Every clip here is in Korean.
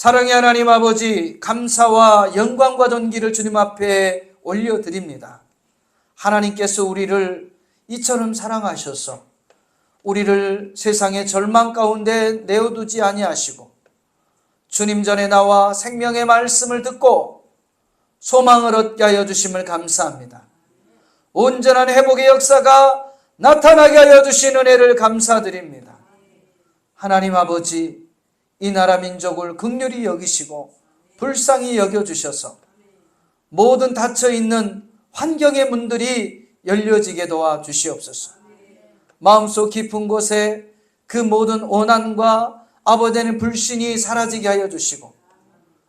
사랑의 하나님 아버지, 감사와 영광과 존귀를 주님 앞에 올려드립니다. 하나님께서 우리를 이처럼 사랑하셔서 우리를 세상의 절망 가운데 내어두지 아니하시고 주님 전에 나와 생명의 말씀을 듣고 소망을 얻게 하여 주심을 감사합니다. 온전한 회복의 역사가 나타나게 하여 주신 은혜를 감사드립니다. 하나님 아버지, 이 나라 민족을 긍휼히 여기시고 불쌍히 여겨주셔서 모든 닫혀있는 환경의 문들이 열려지게 도와주시옵소서. 마음속 깊은 곳에 그 모든 오난과 아버지의 불신이 사라지게 하여 주시고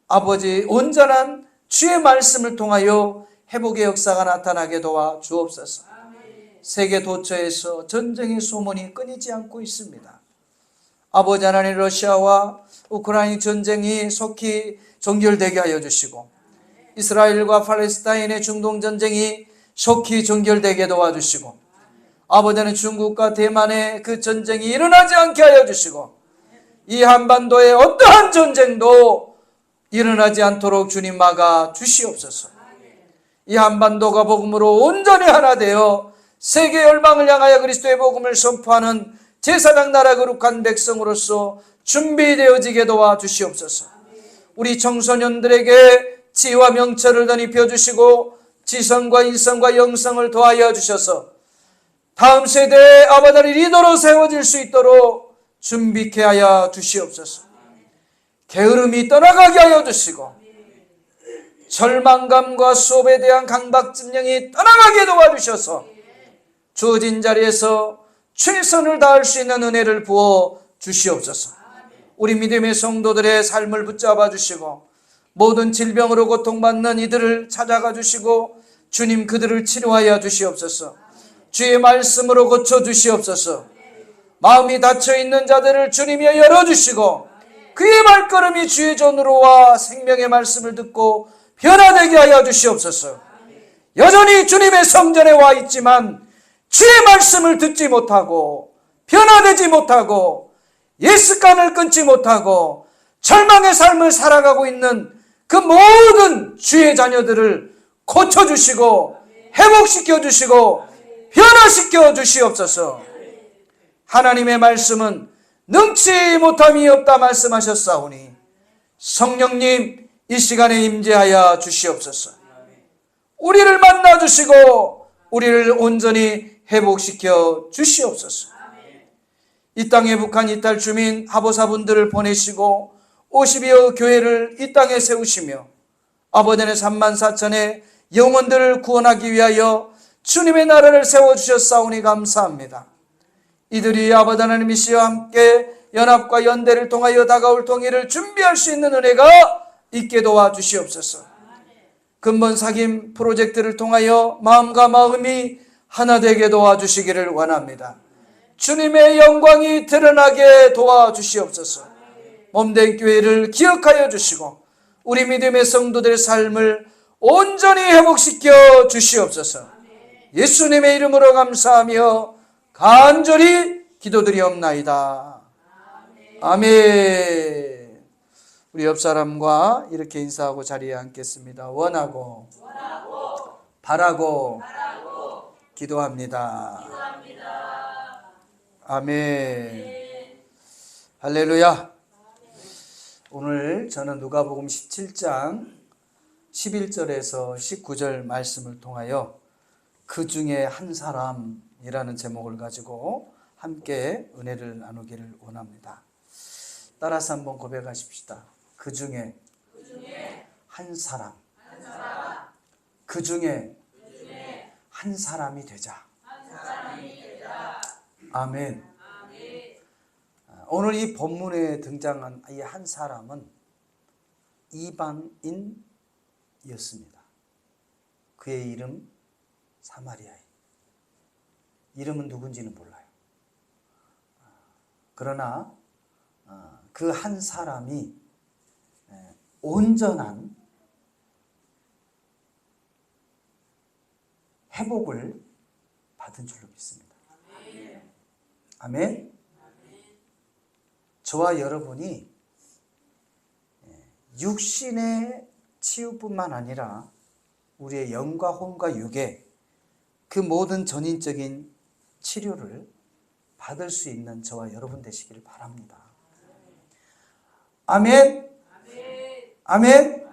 아버지 온전한 주의 말씀을 통하여 회복의 역사가 나타나게 도와주옵소서. 세계 도처에서 전쟁의 소문이 끊이지 않고 있습니다. 아버지 하나님, 러시아와 우크라이나 전쟁이 속히 종결되게 하여 주시고 이스라엘과 팔레스타인의 중동 전쟁이 속히 종결되게 도와주시고 아버지는 중국과 대만의 그 전쟁이 일어나지 않게 하여 주시고 이 한반도의 어떠한 전쟁도 일어나지 않도록 주님 막아 주시옵소서. 이 한반도가 복음으로 온전히 하나 되어 세계 열방을 향하여 그리스도의 복음을 선포하는 제사장 나라 거룩한 백성으로서 준비되어지게 도와주시옵소서. 우리 청소년들에게 지혜와 명철을 더 입혀주시고 지성과 인성과 영성을 더하여 주셔서 다음 세대의 아버지의 리더로 세워질 수 있도록 준비케 하여 주시옵소서. 게으름이 떠나가게 하여 주시고 절망감과 수업에 대한 강박증령이 떠나가게 도와주셔서 주어진 자리에서 최선을 다할 수 있는 은혜를 부어 주시옵소서. 우리 믿음의 성도들의 삶을 붙잡아 주시고 모든 질병으로 고통받는 이들을 찾아가 주시고 주님 그들을 치료하여 주시옵소서. 주의 말씀으로 고쳐 주시옵소서. 마음이 닫혀있는 자들을 주님이 열어주시고 그의 발걸음이 주의 전으로와 생명의 말씀을 듣고 변화되게 하여 주시옵소서. 여전히 주님의 성전에 와 있지만 주의 말씀을 듣지 못하고 변화되지 못하고 예습관을 끊지 못하고 절망의 삶을 살아가고 있는 그 모든 주의 자녀들을 고쳐주시고 회복시켜 주시고 변화시켜 주시옵소서. 하나님의 말씀은 능치 못함이 없다 말씀하셨사오니 성령님 이 시간에 임재하여 주시옵소서. 우리를 만나 주시고 우리를 온전히 회복시켜 주시옵소서. 이 땅에 북한 이탈 주민 하보사분들을 보내시고 50여 교회를 이 땅에 세우시며 아버지의 3만 4천의 영혼들을 구원하기 위하여 주님의 나라를 세워주셨사오니 감사합니다. 이들이 아버지 하나님 이시와 함께 연합과 연대를 통하여 다가올 통일을 준비할 수 있는 은혜가 있게 도와주시옵소서. 근본 사귐 프로젝트를 통하여 마음과 마음이 하나 되게 도와주시기를 원합니다. 주님의 영광이 드러나게 도와주시옵소서. 몸된 교회를 기억하여 주시고 우리 믿음의 성도들의 삶을 온전히 회복시켜 주시옵소서. 예수님의 이름으로 감사하며 간절히 기도드리옵나이다. 아멘. 우리 옆 사람과 이렇게 인사하고 자리에 앉겠습니다. 원하고 바라고 기도합니다. 아멘. 할렐루야. 오늘 저는 누가복음 17장 11절에서 19절 말씀을 통하여 그 중에 한 사람이라는 제목을 가지고 함께 은혜를 나누기를 원합니다. 따라서 한번 고백하십시다. 그 중에 한 사람. 그 중에 한 사람이 되자. 아멘. 오늘 이 본문에 등장한 이 한 사람은 이방인이었습니다. 그의 이름 사마리아인. 이름은 누군지는 몰라요. 그러나 그 한 사람이 온전한 회복을 받은 줄로 믿습니다. 아멘. 저와 여러분이 육신의 치유뿐만 아니라 우리의 영과 혼과 육의 그 모든 전인적인 치료를 받을 수 있는 저와 여러분 되시기를 바랍니다. 아멘. 아멘.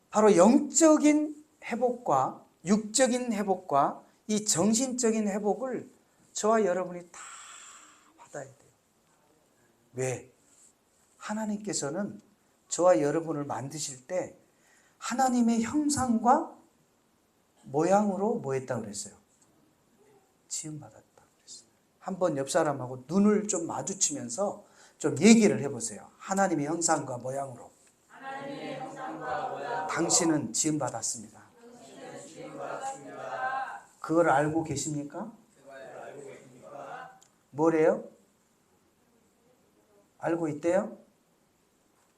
바로 영적인 회복과 육적인 회복과 이 정신적인 회복을 저와 여러분이 다 받아야 돼요. 왜? 하나님께서는 저와 여러분을 만드실 때 하나님의 형상과 모양으로 뭐 했다고 그랬어요? 지음받았다고 그랬어요. 한번 옆 사람하고 눈을 좀 마주치면서 좀 얘기를 해보세요. 하나님의 형상과 모양으로. 당신은 지음받았습니다. 그걸 알고 계십니까? 뭐래요? 알고 있대요?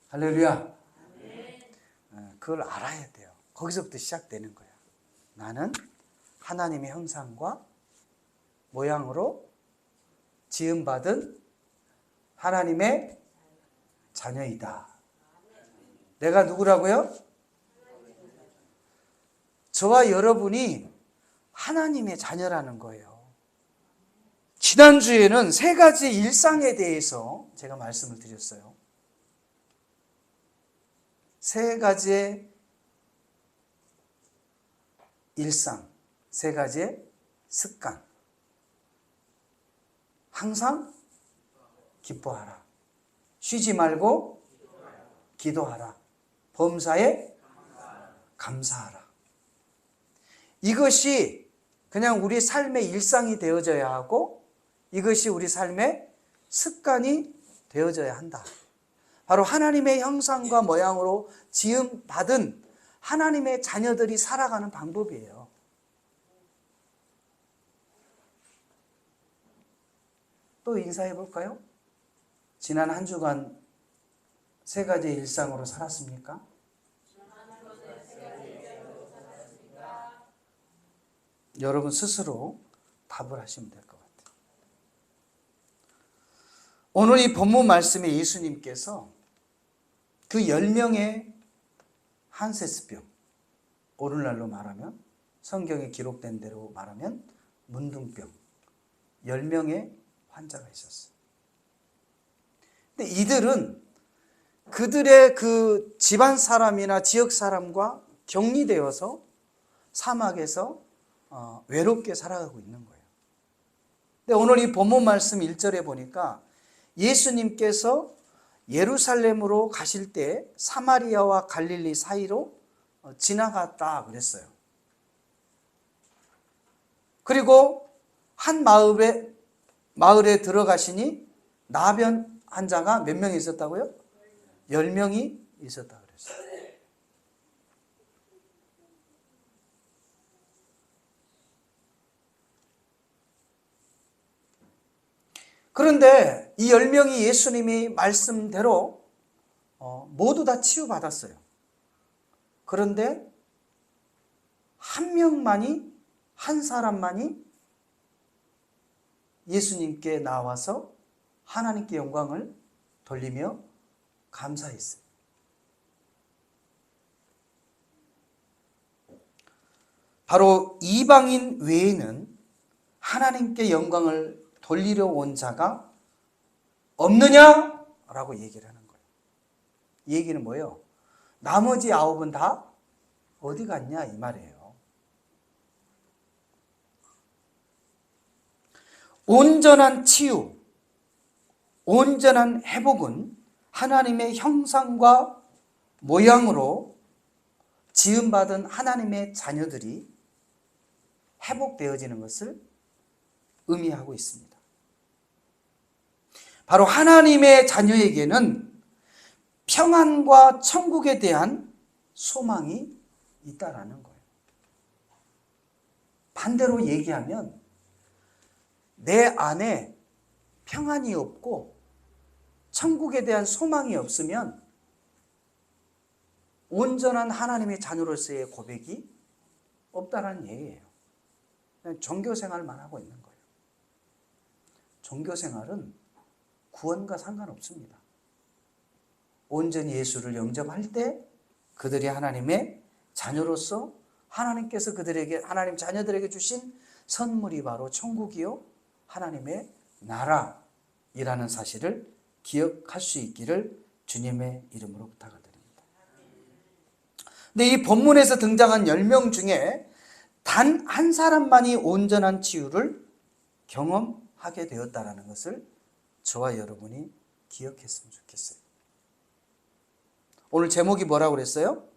할렐루야. 그걸 알아야 돼요. 거기서부터 시작되는 거야. 나는 하나님의 형상과 모양으로 지음받은 하나님의 자녀이다. 내가 누구라고요? 저와 여러분이 하나님의 자녀라는 거예요. 지난주에는 세 가지 일상에 대해서 제가 말씀을 드렸어요. 세 가지의 일상, 세 가지의 습관. 항상 기뻐하라. 쉬지 말고 기도하라. 범사에 감사하라. 이것이 그냥 우리 삶의 일상이 되어져야 하고 이것이 우리 삶의 습관이 되어져야 한다. 바로 하나님의 형상과 모양으로 지음받은 하나님의 자녀들이 살아가는 방법이에요. 또 인사해 볼까요? 지난 한 주간 세 가지 일상으로 살았습니까? 여러분 스스로 답을 하시면 될 것 같아요. 오늘 이 본문 말씀에 예수님께서 그 10명의 한세스병, 오늘날로 말하면 성경에 기록된 대로 말하면 문둥병 10명의 환자가 있었어요. 근데 이들은 그들의 그 집안 사람이나 지역 사람과 격리되어서 사막에서 외롭게 살아가고 있는 거예요. 근데 오늘 이 본문 말씀 1절에 보니까 예수님께서 예루살렘으로 가실 때 사마리아와 갈릴리 사이로 지나갔다 그랬어요. 그리고 한 마을에 들어가시니 나변 환자가 몇 명이 있었다고요? 10명이 있었다 그랬어요. 그런데 이 10명이 예수님이 말씀대로 모두 다 치유받았어요. 그런데 한 사람만이 예수님께 나와서 하나님께 영광을 돌리며 감사했어요. 바로 이방인 외에는 하나님께 영광을 돌리려 온 자가 없느냐라고 얘기를 하는 거예요. 이 얘기는 뭐예요? 나머지 9은 다 어디 갔냐 이 말이에요. 온전한 치유, 온전한 회복은 하나님의 형상과 모양으로 지음받은 하나님의 자녀들이 회복되어지는 것을 의미하고 있습니다. 바로 하나님의 자녀에게는 평안과 천국에 대한 소망이 있다라는 거예요. 반대로 얘기하면 내 안에 평안이 없고 천국에 대한 소망이 없으면 온전한 하나님의 자녀로서의 고백이 없다라는 얘기예요. 그냥 종교 생활만 하고 있는 거예요. 종교 생활은 구원과 상관없습니다. 온전히 예수를 영접할 때 그들이 하나님의 자녀로서 하나님께서 그들에게, 하나님 자녀들에게 주신 선물이 바로 천국이요 하나님의 나라이라는 사실을 기억할 수 있기를 주님의 이름으로 부탁드립니다. 근데 이 본문에서 등장한 10명 중에 단 한 사람만이 온전한 치유를 경험하게 되었다는 것을 저와 여러분이 기억했으면 좋겠어요. 오늘 제목이 뭐라고 그랬어요?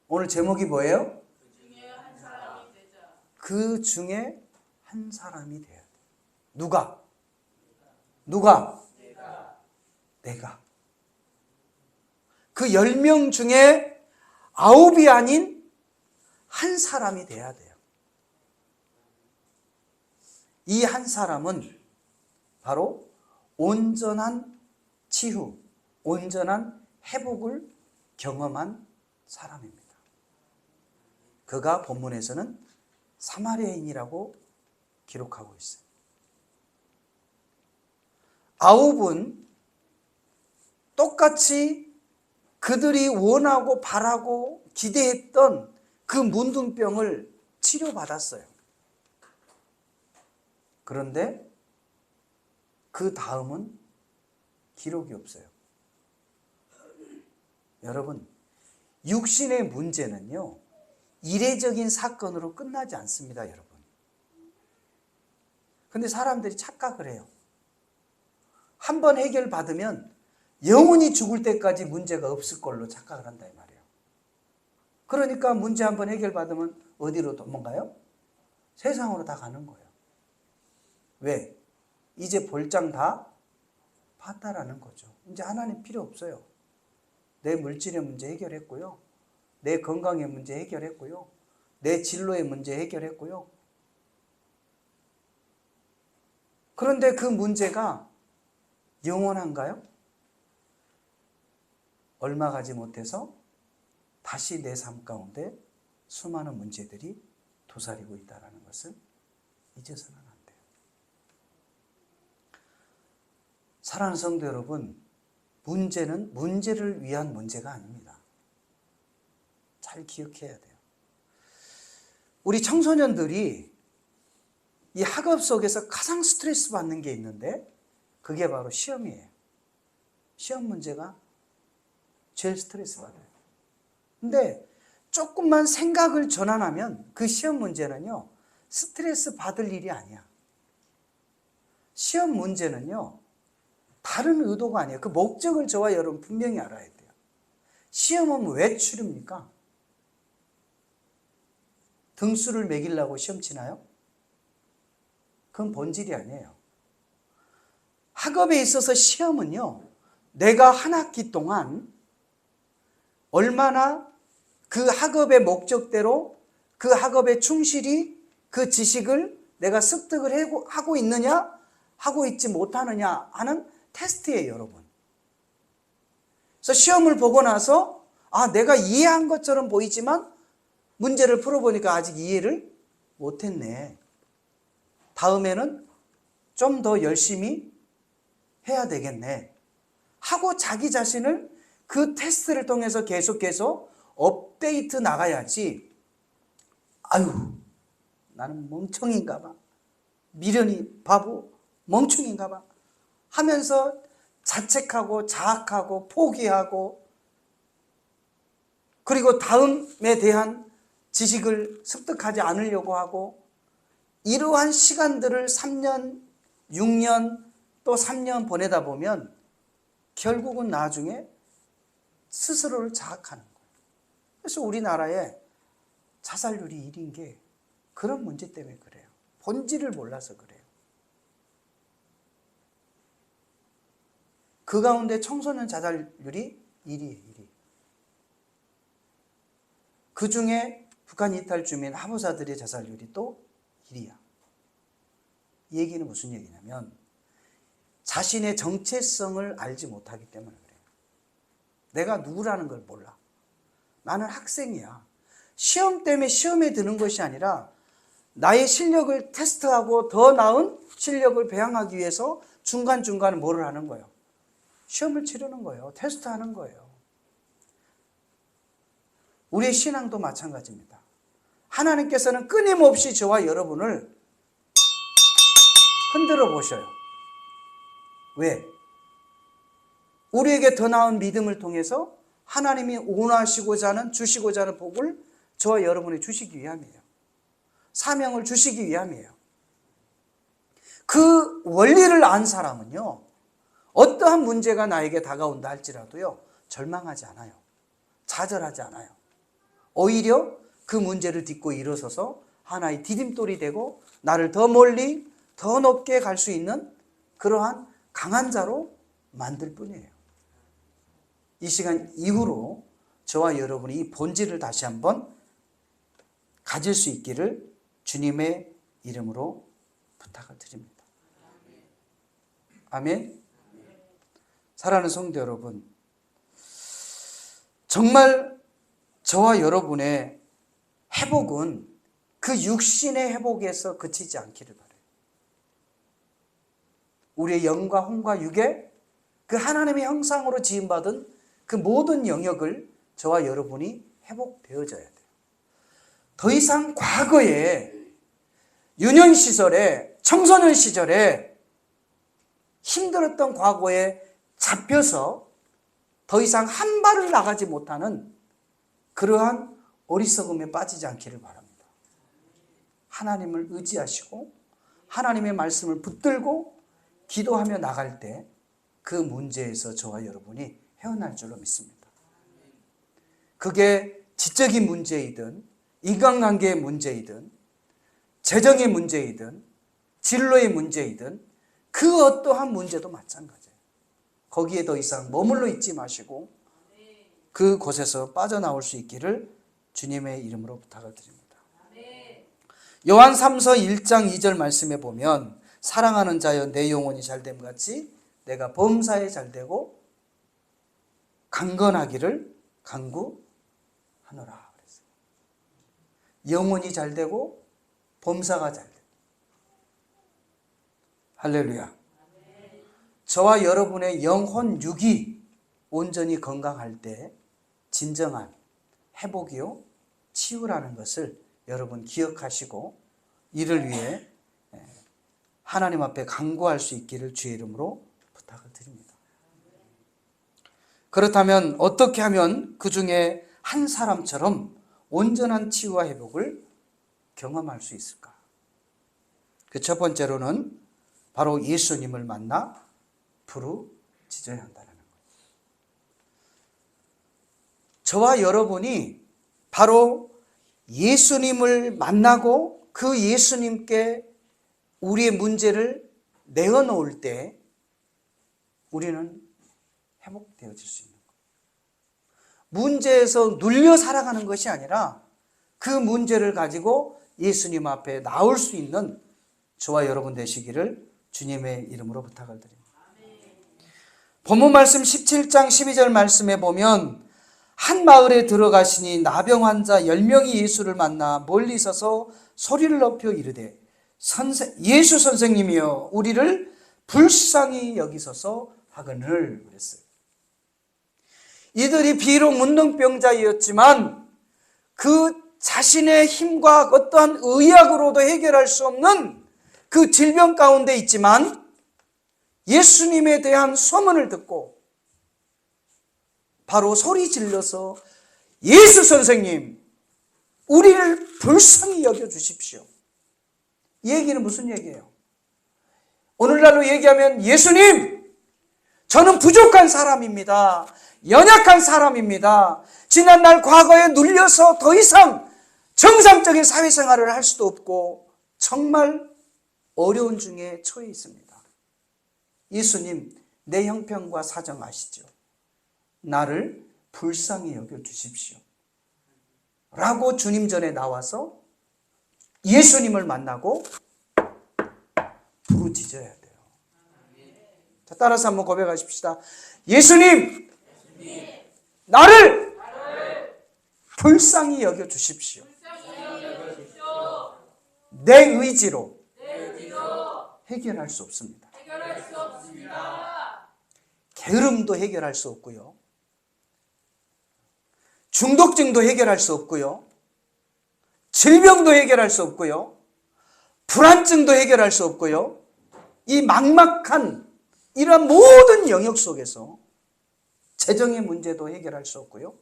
오늘 제목이 뭐예요? 그 중에 한 사람이 돼야 돼. 누가? 내가. 그 10명 중에 9이 아닌 한 사람이 돼야 돼요. 이 한 사람은 바로 온전한 치유, 온전한 회복을 경험한 사람입니다. 그가 본문에서는 사마리아인이라고 기록하고 있어요. 9은 똑같이 그들이 원하고 바라고 기대했던 그 문둥병을 치료받았어요. 그런데 그 다음은 기록이 없어요. 여러분, 육신의 문제는요, 이례적인 사건으로 끝나지 않습니다, 여러분. 근데 사람들이 착각을 해요. 한번 해결받으면 영원히 죽을 때까지 문제가 없을 걸로 착각을 한다 이 말이에요. 그러니까 문제 한번 해결받으면 어디로 도망가요? 세상으로 다 가는 거예요. 왜? 이제 볼장 다 봤다라는 거죠. 이제 하나님 필요 없어요. 내 물질의 문제 해결했고요. 내 건강의 문제 해결했고요. 내 진로의 문제 해결했고요. 그런데 그 문제가 영원한가요? 얼마 가지 못해서 다시 내 삶 가운데 수많은 문제들이 도사리고 있다는 것을 잊어서는 안 돼요. 사랑하는 성도 여러분, 문제는 문제를 위한 문제가 아닙니다. 잘 기억해야 돼요. 우리 청소년들이 이 학업 속에서 가장 스트레스 받는 게 있는데 그게 바로 시험이에요. 시험 문제가 제일 스트레스 받아요. 근데 조금만 생각을 전환하면 그 시험 문제는요, 스트레스 받을 일이 아니야. 시험 문제는요, 다른 의도가 아니에요. 그 목적을 저와 여러분 분명히 알아야 돼요. 시험은 왜 치릅니까? 등수를 매기려고 시험 치나요? 그건 본질이 아니에요. 학업에 있어서 시험은요, 내가 한 학기 동안 얼마나 그 학업의 목적대로 그 학업에 충실히 그 지식을 내가 습득을 하고 있느냐, 하고 있지 못하느냐 하는 테스트예요, 여러분. 그래서 시험을 보고 나서 내가 이해한 것처럼 보이지만 문제를 풀어보니까 아직 이해를 못했네. 다음에는 좀 더 열심히 해야 되겠네. 하고 자기 자신을 그 테스트를 통해서 계속해서 업데이트 나가야지. 아유, 나는 멍청인가 봐. 미련이 바보, 멍청인가 봐. 하면서 자책하고 자학하고 포기하고 그리고 다음에 대한 지식을 습득하지 않으려고 하고 이러한 시간들을 3년, 6년, 또 3년 보내다 보면 결국은 나중에 스스로를 자학하는 거예요. 그래서 우리나라에 자살률이 1인 게 그런 문제 때문에 그래요. 본질을 몰라서 그래요. 그 가운데 청소년 자살률이 1위예요. 1위. 그 중에 북한 이탈 주민 하부사들의 자살률이 또 1위야. 이 얘기는 무슨 얘기냐면 자신의 정체성을 알지 못하기 때문에 그래요. 내가 누구라는 걸 몰라. 나는 학생이야. 시험 때문에 시험에 드는 것이 아니라 나의 실력을 테스트하고 더 나은 실력을 배양하기 위해서 중간중간에 뭐를 하는 거예요? 시험을 치르는 거예요. 테스트하는 거예요. 우리의 신앙도 마찬가지입니다. 하나님께서는 끊임없이 저와 여러분을 흔들어 보셔요. 왜? 우리에게 더 나은 믿음을 통해서 하나님이 원하시고자 하는, 주시고자 하는 복을 저와 여러분이 주시기 위함이에요. 사명을 주시기 위함이에요. 그 원리를 안 사람은요, 어떠한 문제가 나에게 다가온다 할지라도요, 절망하지 않아요. 좌절하지 않아요. 오히려 그 문제를 딛고 일어서서 하나의 디딤돌이 되고 나를 더 멀리, 더 높게 갈 수 있는 그러한 강한 자로 만들 뿐이에요. 이 시간 이후로 저와 여러분이 이 본질을 다시 한번 가질 수 있기를 주님의 이름으로 부탁을 드립니다. 아멘. 사랑하는 성도 여러분, 정말 저와 여러분의 회복은 그 육신의 회복에서 그치지 않기를 바라요. 우리의 영과 혼과 육의 그 하나님의 형상으로 지음받은 그 모든 영역을 저와 여러분이 회복되어져야 돼요. 더 이상 과거에 유년 시절에, 청소년 시절에 힘들었던 과거에 잡혀서 더 이상 한 발을 나가지 못하는 그러한 어리석음에 빠지지 않기를 바랍니다. 하나님을 의지하시고 하나님의 말씀을 붙들고 기도하며 나갈 때 그 문제에서 저와 여러분이 헤어날 줄로 믿습니다. 그게 지적인 문제이든 인간관계의 문제이든 재정의 문제이든 진로의 문제이든 그 어떠한 문제도 마찬가지예요. 거기에 더 이상 머물러 있지 마시고 그곳에서 빠져나올 수 있기를 주님의 이름으로 부탁을 드립니다. 요한 3서 1장 2절 말씀에 보면 사랑하는 자여 내 영혼이 잘됨 같이 내가 범사에 잘되고 강건하기를 간구하노라 그랬어요. 영혼이 잘되고 범사가 잘되고. 할렐루야. 저와 여러분의 영혼 육이 온전히 건강할 때 진정한 회복이요 치유라는 것을 여러분 기억하시고 이를 위해 하나님 앞에 간구할 수 있기를 주의 이름으로 부탁을 드립니다. 그렇다면 어떻게 하면 그 중에 한 사람처럼 온전한 치유와 회복을 경험할 수 있을까? 그 첫 번째로는 바로 예수님을 만나 부르짖어야 한다는 거예요. 저와 여러분이 바로 예수님을 만나고 그 예수님께 우리의 문제를 내어놓을 때 우리는 회복되어질 수 있는 거예요. 문제에서 눌려 살아가는 것이 아니라 그 문제를 가지고 예수님 앞에 나올 수 있는 저와 여러분 되시기를 주님의 이름으로 부탁을 드립니다. 본문 말씀 17장 12절 말씀에 보면 한 마을에 들어가시니 나병 환자 10명이 예수를 만나 멀리 서서 소리를 높여 이르되 예수 선생님이여 우리를 불쌍히 여기소서 하거늘 그랬어요. 이들이 비록 문둥병자이었지만 그 자신의 힘과 어떠한 의학으로도 해결할 수 없는 그 질병 가운데 있지만 예수님에 대한 소문을 듣고 바로 소리 질러서 예수 선생님 우리를 불쌍히 여겨주십시오. 이 얘기는 무슨 얘기예요? 오늘날로 얘기하면 예수님 저는 부족한 사람입니다. 연약한 사람입니다. 지난날 과거에 눌려서 더 이상 정상적인 사회생활을 할 수도 없고 정말 어려운 중에 처해 있습니다. 예수님 내 형편과 사정 아시죠? 나를 불쌍히 여겨주십시오 라고 주님 전에 나와서 예수님을 만나고 부르짖어야 돼요. 자, 따라서 한번 고백하십시다. 예수님, 나를 불쌍히 여겨주십시오. 내 의지로 해결할 수 없습니다. 게으름도 해결할 수 없고요. 중독증도 해결할 수 없고요. 질병도 해결할 수 없고요. 불안증도 해결할 수 없고요. 이 막막한 이러한 모든 영역 속에서 재정의 문제도 해결할 수 없고요.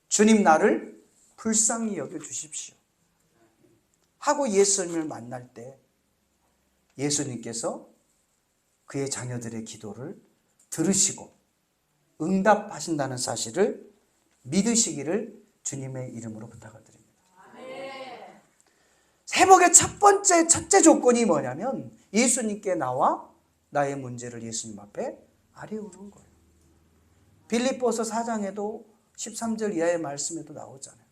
주님 나를 불쌍히 여겨주십시오 하고 예수님을 만날 때 예수님께서 그의 자녀들의 기도를 들으시고 응답하신다는 사실을 믿으시기를 주님의 이름으로 부탁을 드립니다. 회복의 첫째 조건이 뭐냐면 예수님께 나와 나의 문제를 예수님 앞에 아뢰오는 거예요. 빌립보서 4장에도 13절 이하의 말씀에도 나오잖아요.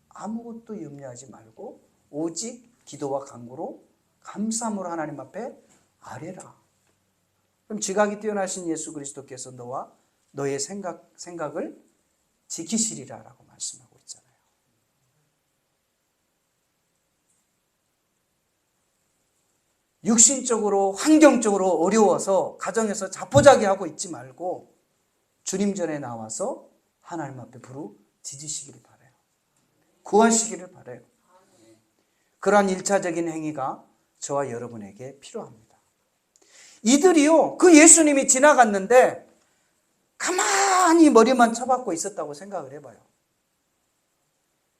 아무것도 염려하지 말고 오직 기도와 간구로 감사함으로 하나님 앞에 아뢰라. 그럼 지각이 뛰어나신 예수 그리스도께서 너와 너의 생각을 지키시리라라고 말씀하고 있잖아요. 육신적으로 환경적으로 어려워서 가정에서 자포자기하고 있지 말고 주님 전에 나와서 하나님 앞에 부르짖으시기를 바라요. 구하시기를 바라요. 그러한 1차적인 행위가 저와 여러분에게 필요합니다. 이들이요, 그 예수님이 지나갔는데 가만히 머리만 쳐박고 있었다고 생각을 해봐요.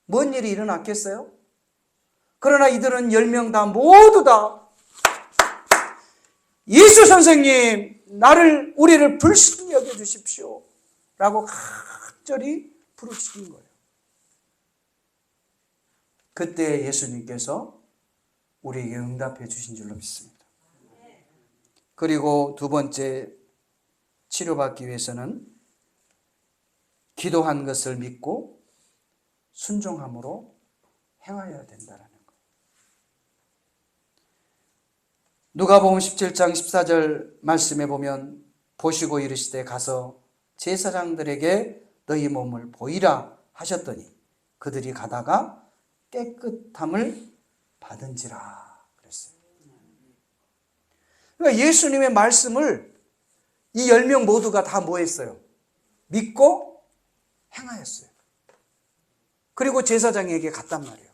뭔 일이 일어났겠어요? 그러나 이들은 10명 다 모두 다 예수 선생님, 우리를 불쌍히 여겨주십시오 라고 간절히 부르짖은 거예요. 그때 예수님께서 우리에게 응답해 주신 줄로 믿습니다. 그리고 두 번째, 치료받기 위해서는 기도한 것을 믿고 순종함으로 행하여야 된다는 거예요. 누가복음 17장 14절 말씀에 보면 보시고 이르시되 가서 제사장들에게 너희 몸을 보이라 하셨더니 그들이 가다가 깨끗함을 받은지라 그랬어요. 그러니까 예수님의 말씀을 이 10명 모두가 다 뭐 했어요? 믿고 행하였어요. 그리고 제사장에게 갔단 말이에요.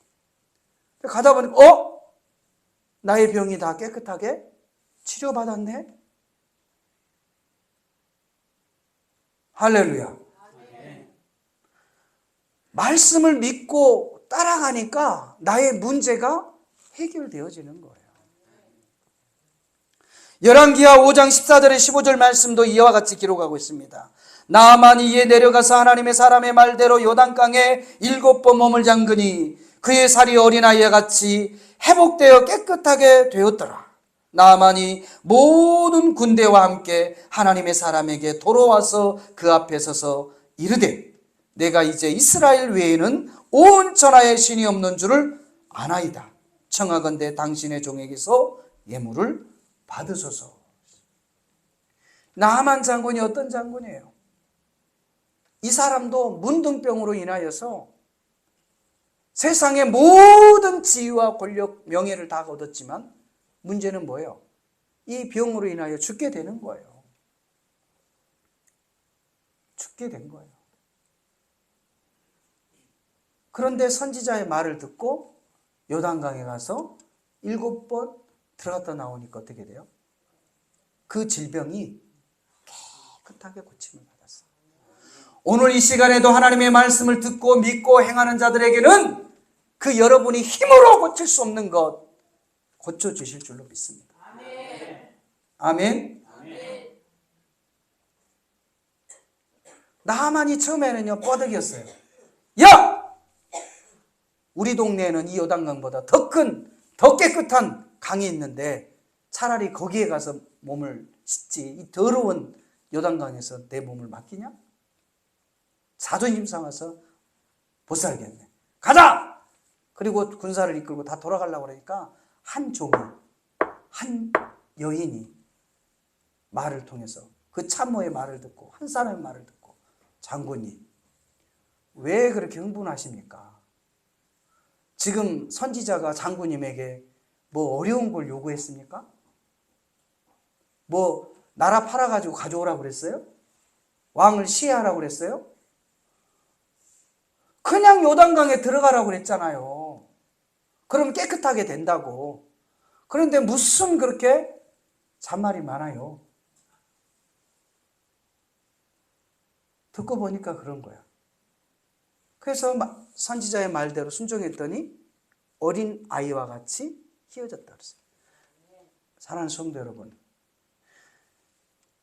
가다 보니까 나의 병이 다 깨끗하게 치료받았네? 할렐루야. 말씀을 믿고 따라가니까 나의 문제가 해결되어지는 거예요. 열왕기하 5장 14절에 15절 말씀도 이와 같이 기록하고 있습니다. 나아만이 이에 내려가서 하나님의 사람의 말대로 요단강에 7번 몸을 잠그니 그의 살이 어린아이와 같이 회복되어 깨끗하게 되었더라. 나아만이 모든 군대와 함께 하나님의 사람에게 돌아와서 그 앞에 서서 이르되 내가 이제 이스라엘 외에는 온 천하에 신이 없는 줄을 아나이다. 청하건대 당신의 종에게서 예물을 받으소서. 나아만 장군이 어떤 장군이에요? 이 사람도 문둥병으로 인하여서 세상의 모든 지위와 권력, 명예를 다 얻었지만 문제는 뭐예요? 이 병으로 인하여 죽게 되는 거예요. 죽게 된 거예요. 그런데 선지자의 말을 듣고 요단강에 가서 7번 들어갔다 나오니까 어떻게 돼요? 그 질병이 깨끗하게 고침을 받았어요. 오늘 이 시간에도 하나님의 말씀을 듣고 믿고 행하는 자들에게는 그 여러분이 힘으로 고칠 수 없는 것 고쳐주실 줄로 믿습니다. 아멘. 아멘. 나하만이 처음에는요 뻐덕이었어요. 야! 우리 동네에는 이 요단강보다 더 깨끗한 강이 있는데 차라리 거기에 가서 몸을 씻지 이 더러운 요단강에서 내 몸을 맡기냐? 자존심 상해서 못 살겠네. 가자! 그리고 군사를 이끌고 다 돌아가려고 그러니까 한 여인이 말을 통해서 그 참모의 말을 듣고 한 사람의 말을 듣고 장군님 왜 그렇게 흥분하십니까? 지금 선지자가 장군님에게 뭐 어려운 걸 요구했습니까? 뭐 나라 팔아가지고 가져오라고 그랬어요? 왕을 시해하라고 그랬어요? 그냥 요단강에 들어가라고 그랬잖아요. 그럼 깨끗하게 된다고. 그런데 무슨 그렇게 잔말이 많아요. 듣고 보니까 그런 거야. 그래서 선지자의 말대로 순종했더니 어린 아이와 같이 희어졌다 그랬어요. 사랑하는 성도 여러분,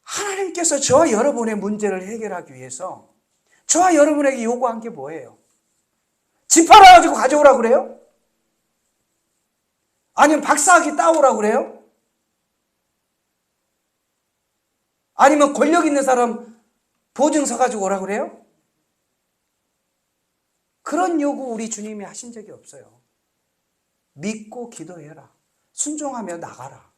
하나님께서 저와 여러분의 문제를 해결하기 위해서 저와 여러분에게 요구한 게 뭐예요? 집 팔아가지고 가져오라고 그래요? 아니면 박사학위 따오라고 그래요? 아니면 권력 있는 사람 보증서 가지고 오라고 그래요? 그런 요구 우리 주님이 하신 적이 없어요. 믿고 기도해라. 순종하며 나가라.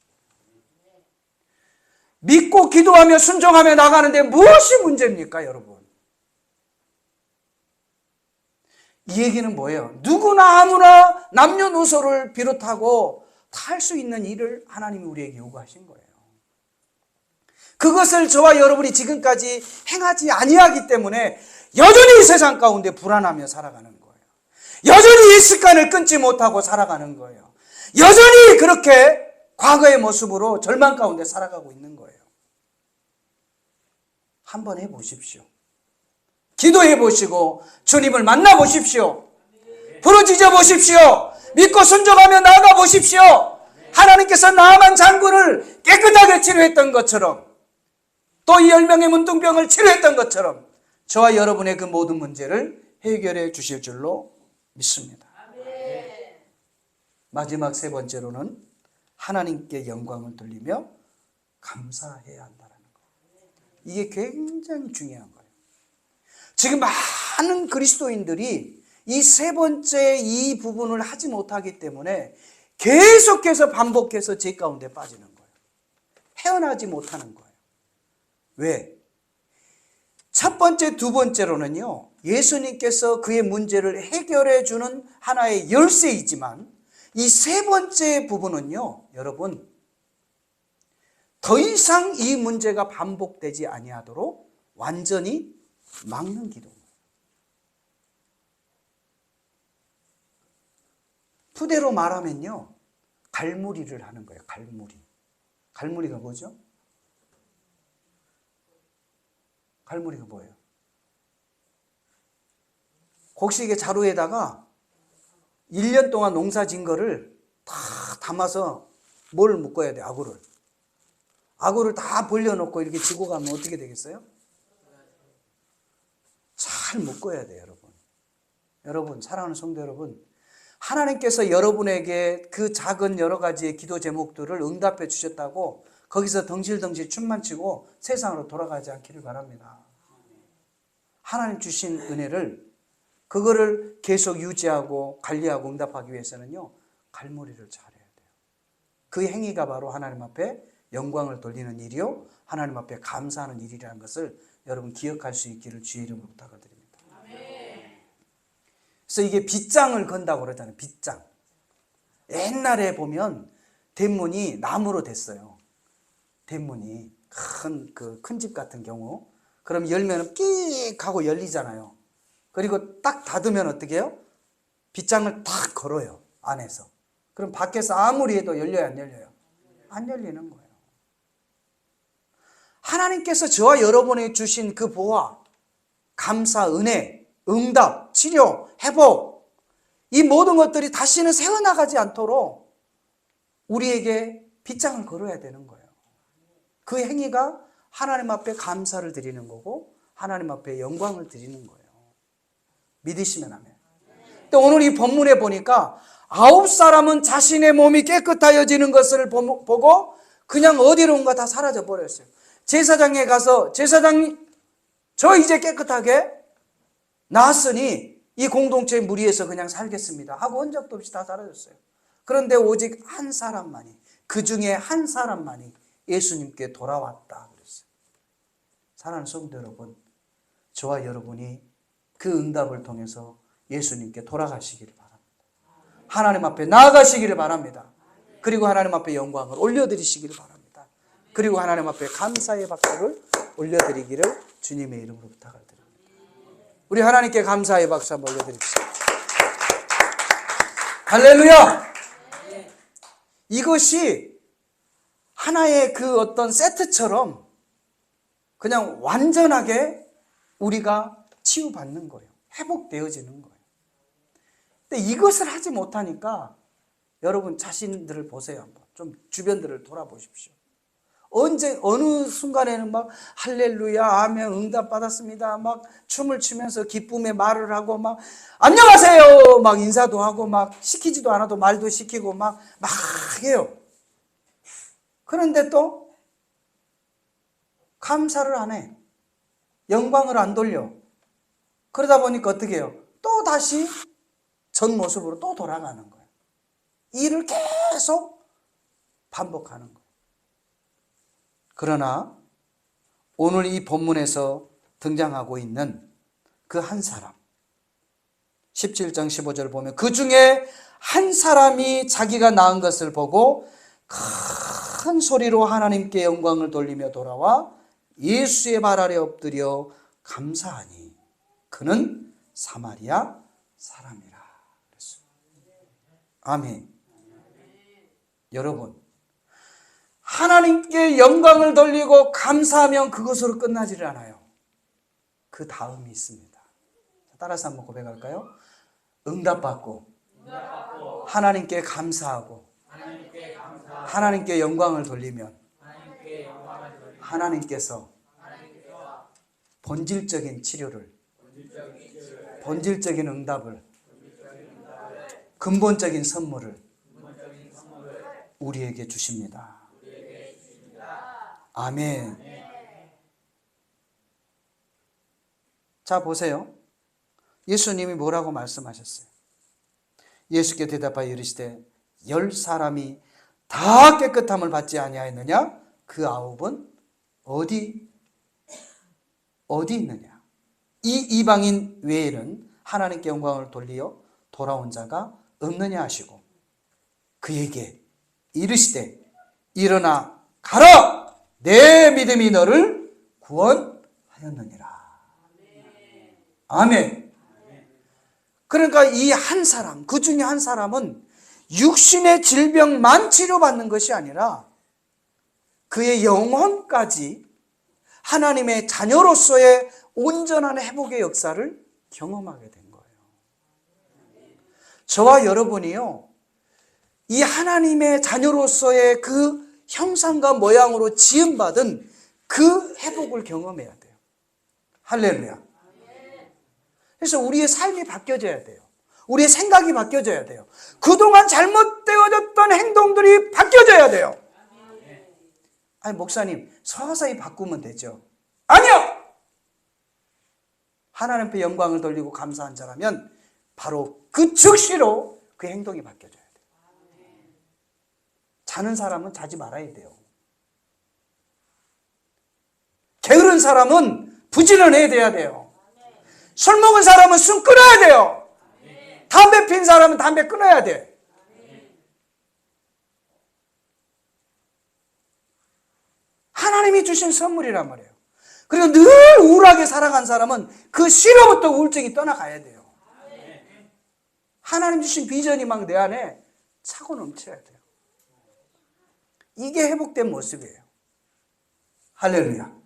믿고 기도하며 순종하며 나가는데 무엇이 문제입니까, 여러분? 이 얘기는 뭐예요? 누구나 아무나 남녀노소를 비롯하고 다 할 수 있는 일을 하나님이 우리에게 요구하신 거예요. 그것을 저와 여러분이 지금까지 행하지 아니하기 때문에 여전히 이 세상 가운데 불안하며 살아가는 거예요. 여전히 이 습관을 끊지 못하고 살아가는 거예요. 여전히 그렇게 과거의 모습으로 절망 가운데 살아가고 있는 거예요. 한번 해보십시오. 기도해 보시고 주님을 만나 보십시오. 부르짖어 보십시오. 믿고 순종하며 나아가 보십시오. 하나님께서 나아만 장군을 깨끗하게 치료했던 것처럼 또 이 10명의 문둥병을 치료했던 것처럼 저와 여러분의 그 모든 문제를 해결해 주실 줄로 믿습니다. 마지막 세 번째로는 하나님께 영광을 돌리며 감사해야 한다는 거예요. 이게 굉장히 중요한 거예요. 지금 많은 그리스도인들이 이 세 번째 이 부분을 하지 못하기 때문에 계속해서 반복해서 죄 가운데 빠지는 거예요. 헤어나지 못하는 거예요. 왜? 첫 번째, 두 번째로는요, 예수님께서 그의 문제를 해결해 주는 하나의 열쇠이지만 이 세 번째 부분은요, 여러분, 더 이상 이 문제가 반복되지 아니하도록 완전히 막는 기도입니다. 푸대로 말하면요, 갈무리를 하는 거예요. 갈무리. 갈무리가 뭐죠? 갈무리가 뭐예요? 곡식의 자루에다가 1년 동안 농사 진 거를 다 담아서 뭘 묶어야 돼? 아구를. 아구를 다 벌려놓고 이렇게 지고 가면 어떻게 되겠어요? 잘 묶어야 돼요, 여러분. 여러분, 사랑하는 성도 여러분, 하나님께서 여러분에게 그 작은 여러 가지의 기도 제목들을 응답해 주셨다고 거기서 덩실덩실 춤만 추고 세상으로 돌아가지 않기를 바랍니다. 하나님 주신 은혜를 그거를 계속 유지하고 관리하고 응답하기 위해서는요, 갈무리를 잘해야 돼요. 그 행위가 바로 하나님 앞에 영광을 돌리는 일이요, 하나님 앞에 감사하는 일이라는 것을 여러분 기억할 수 있기를 주의 이름으로 부탁을 드립니다. 그래서 이게 빗장을 건다고 그러잖아요. 빗장. 옛날에 보면 대문이 나무로 됐어요. 대문이 큰 집 같은 경우, 그럼 열면 끽 하고 열리잖아요. 그리고 딱 닫으면 어떻게 해요? 빗장을 딱 걸어요, 안에서. 그럼 밖에서 아무리 해도 열려요, 안 열려요? 안 열리는 거예요. 하나님께서 저와 여러분에게 주신 그 보화, 감사, 은혜, 응답, 치료, 회복, 이 모든 것들이 다시는 새어나가지 않도록 우리에게 빗장을 걸어야 되는 거예요. 그 행위가 하나님 앞에 감사를 드리는 거고 하나님 앞에 영광을 드리는 거예요. 믿으시면 아멘. 근데 오늘 이 본문에 보니까 9사람은 자신의 몸이 깨끗하여지는 것을 보고 그냥 어디론가 다 사라져 버렸어요. 제사장에 가서 제사장님, 저 이제 깨끗하게 나았으니 이 공동체의 무리에서 그냥 살겠습니다 하고 흔적도 없이 다 사라졌어요. 그런데 오직 한 사람만이, 그 중에 한 사람만이 예수님께 돌아왔다 그랬어요. 사랑하는 성도 여러분, 저와 여러분이 그 응답을 통해서 예수님께 돌아가시기를 바랍니다. 하나님 앞에 나아가시기를 바랍니다. 그리고 하나님 앞에 영광을 올려드리시기를 바랍니다. 그리고 하나님 앞에 감사의 박수를 올려드리기를 주님의 이름으로 부탁을 드립니다. 우리 하나님께 감사의 박수 한번 올려드립시다. 할렐루야! 이것이 하나의 그 어떤 세트처럼 그냥 완전하게 우리가 치유받는 거예요. 회복되어지는 거예요. 근데 이것을 하지 못하니까 여러분 자신들을 보세요. 한번 좀 주변들을 돌아보십시오. 언제 어느 순간에는 막 할렐루야 아멘 응답 받았습니다 막 춤을 추면서 기쁨의 말을 하고 막 안녕하세요 막 인사도 하고 막 시키지도 않아도 말도 시키고 막 해요. 그런데 또 감사를 안 해. 영광을 안 돌려. 그러다 보니까 어떻게 해요? 또 다시 전 모습으로 또 돌아가는 거예요. 일을 계속 반복하는 거예요. 그러나 오늘 이 본문에서 등장하고 있는 그 한 사람 17장 15절을 보면 그 중에 한 사람이 자기가 낳은 것을 보고 큰 소리로 하나님께 영광을 돌리며 돌아와 예수의 발 아래 엎드려 감사하니 그는 사마리아 사람이라 그랬습니다. 아멘. 여러분 하나님께 영광을 돌리고 감사하면 그것으로 끝나지를 않아요. 그 다음이 있습니다. 따라서 한번 고백할까요? 응답받고 하나님께 감사하고 하나님께 영광을 돌리면 하나님께서 본질적인 치료를 본질적인 응답을 근본적인 선물을 우리에게 주십니다. 아멘. 자 보세요. 예수님이 뭐라고 말씀하셨어요? 예수께 대답하여 이르시되 10사람이 다 깨끗함을 받지 아니하였느냐? 그 9은 어디 있느냐? 이 이방인 외에는 하나님께 영광을 돌리어 돌아온 자가 없느냐 하시고 그에게 이르시되 일어나 가라! 내 믿음이 너를 구원하였느니라. 아멘. 그러니까 이 한 사람, 그 중에 한 사람은 육신의 질병만 치료받는 것이 아니라 그의 영혼까지 하나님의 자녀로서의 온전한 회복의 역사를 경험하게 된 거예요. 저와 여러분이요, 이 하나님의 자녀로서의 그 형상과 모양으로 지음받은 그 회복을 경험해야 돼요. 할렐루야. 그래서 우리의 삶이 바뀌어져야 돼요. 우리의 생각이 바뀌어져야 돼요. 그동안 잘못되어졌던 행동들이 바뀌어져야 돼요. 아니 목사님 서서히 바꾸면 되죠. 아니요. 하나님 앞에 영광을 돌리고 감사한 자라면 바로 그 즉시로 그 행동이 바뀌어져야 돼요. 자는 사람은 자지 말아야 돼요. 게으른 사람은 부지런해야 돼요. 술 먹은 사람은 술 끊어야 돼요. 담배 핀 사람은 담배 끊어야 돼. 하나님이 주신 선물이란 말이에요. 그리고 늘 우울하게 살아간 사람은 그 시로부터 우울증이 떠나가야 돼요. 하나님 주신 비전이 막 내 안에 차고 넘쳐야 돼요. 이게 회복된 모습이에요. 할렐루야.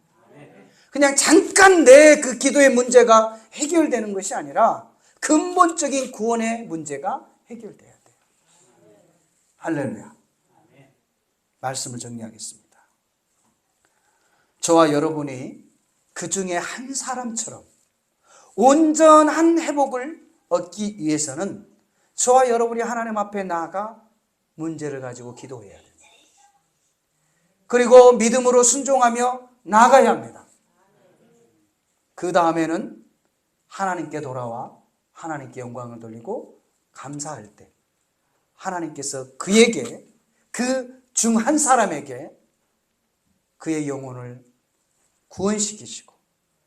그냥 잠깐 내 그 기도의 문제가 해결되는 것이 아니라 근본적인 구원의 문제가 해결돼야 돼요. 할렐루야. 말씀을 정리하겠습니다. 저와 여러분이 그 중에 한 사람처럼 온전한 회복을 얻기 위해서는 저와 여러분이 하나님 앞에 나아가 문제를 가지고 기도해야 됩니다. 그리고 믿음으로 순종하며 나아가야 합니다. 그 다음에는 하나님께 돌아와 하나님께 영광을 돌리고 감사할 때 하나님께서 그에게 그 중 한 사람에게 그의 영혼을 구원시키시고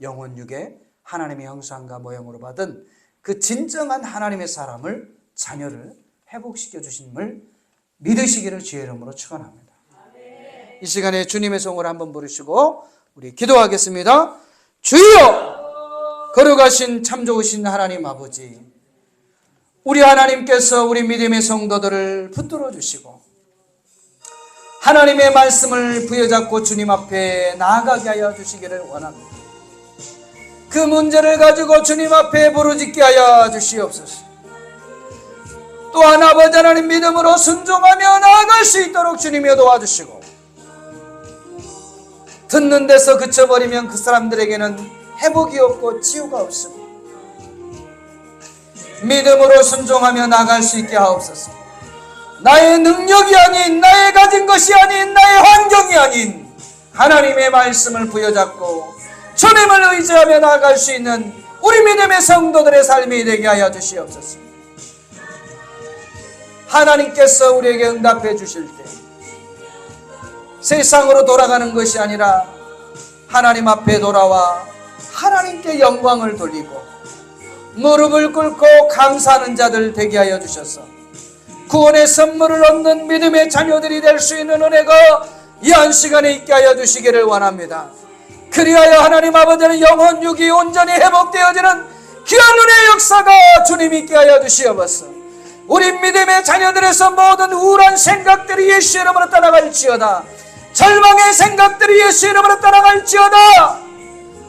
영혼육에 하나님의 형상과 모형으로 받은 그 진정한 하나님의 사람을 자녀를 회복시켜 주심을 믿으시기를 주의 이름으로 축원합니다. 이 시간에 주님의 성을 한번 부르시고 우리 기도하겠습니다. 주여, 거룩하신 참 좋으신 하나님 아버지, 우리 하나님께서 우리 믿음의 성도들을 붙들어 주시고 하나님의 말씀을 부여잡고 주님 앞에 나아가게 하여 주시기를 원합니다. 그 문제를 가지고 주님 앞에 부르짖게 하여 주시옵소서. 또한 아버지 하나님 믿음으로 순종하며 나아갈 수 있도록 주님이 도와주시고, 듣는 데서 그쳐버리면 그 사람들에게는 회복이 없고 치유가 없습니다. 믿음으로 순종하며 나아갈 수 있게 하옵소서. 나의 능력이 아닌, 나의 가진 것이 아닌, 나의 환경이 아닌 하나님의 말씀을 부여잡고 주님을 의지하며 나아갈 수 있는 우리 믿음의 성도들의 삶이 되게 하여 주시옵소서. 하나님께서 우리에게 응답해 주실 때 세상으로 돌아가는 것이 아니라 하나님 앞에 돌아와 하나님께 영광을 돌리고 무릎을 꿇고 감사하는 자들 되게 하여 주셔서 구원의 선물을 얻는 믿음의 자녀들이 될 수 있는 은혜가 이 한 시간에 있게 하여 주시기를 원합니다. 그리하여 하나님 아버지는 영혼 육이 온전히 회복되어지는 귀한 은혜의 역사가 주님 있게 하여 주시옵소서. 우리 믿음의 자녀들에서 모든 우울한 생각들이 예수 이름으로 떠나갈지어다. 절망의 생각들이 예수 이름으로 떠나갈지어다.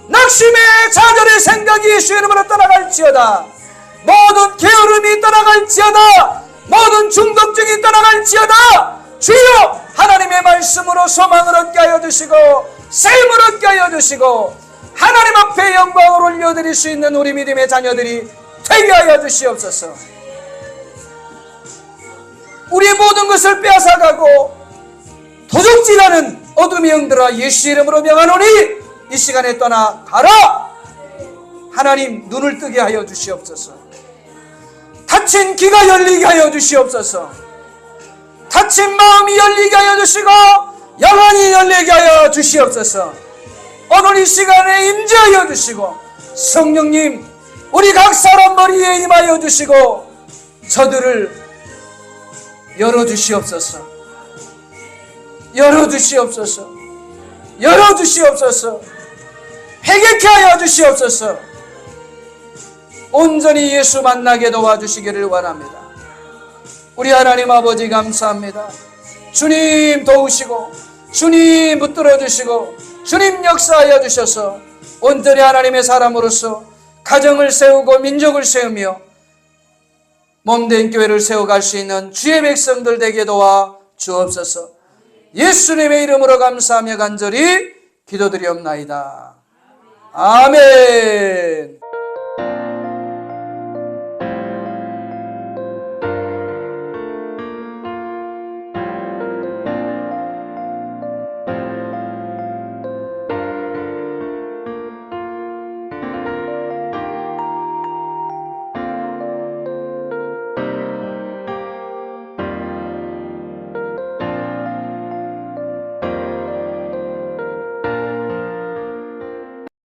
낙심의 좌절의 생각이 예수 이름으로 떠나갈지어다. 모든 게으름이 떠나갈지어다. 모든 중독증이 떠나갈지어다. 주여, 하나님의 말씀으로 소망을 얻게 하여 주시고 샘을 얻게 하여 주시고 하나님 앞에 영광을 올려드릴 수 있는 우리 믿음의 자녀들이 되게 하여 주시옵소서. 우리의 모든 것을 빼앗아가고 도적질하는 어둠의 영들아, 예수 이름으로 명하노니 이 시간에 떠나가라. 하나님, 눈을 뜨게 하여 주시옵소서. 닫힌 귀가 열리게 하여 주시옵소서. 닫힌 마음이 열리게 하여 주시고 영혼이 열리게 하여 주시옵소서. 오늘 이 시간에 임재하여 주시고 성령님, 우리 각 사람 머리에 임하여 주시고 저들을 열어주시옵소서. 열어주시옵소서. 열어주시옵소서. 회개케 하여 주시옵소서. 온전히 예수 만나게 도와주시기를 원합니다. 우리 하나님 아버지 감사합니다. 주님 도우시고 주님 붙들어 주시고 주님 역사하여 주셔서 온전히 하나님의 사람으로서 가정을 세우고 민족을 세우며 몸된 교회를 세워갈 수 있는 주의 백성들 되게 도와 주옵소서. 예수님의 이름으로 감사하며 간절히 기도드리옵나이다. 아멘.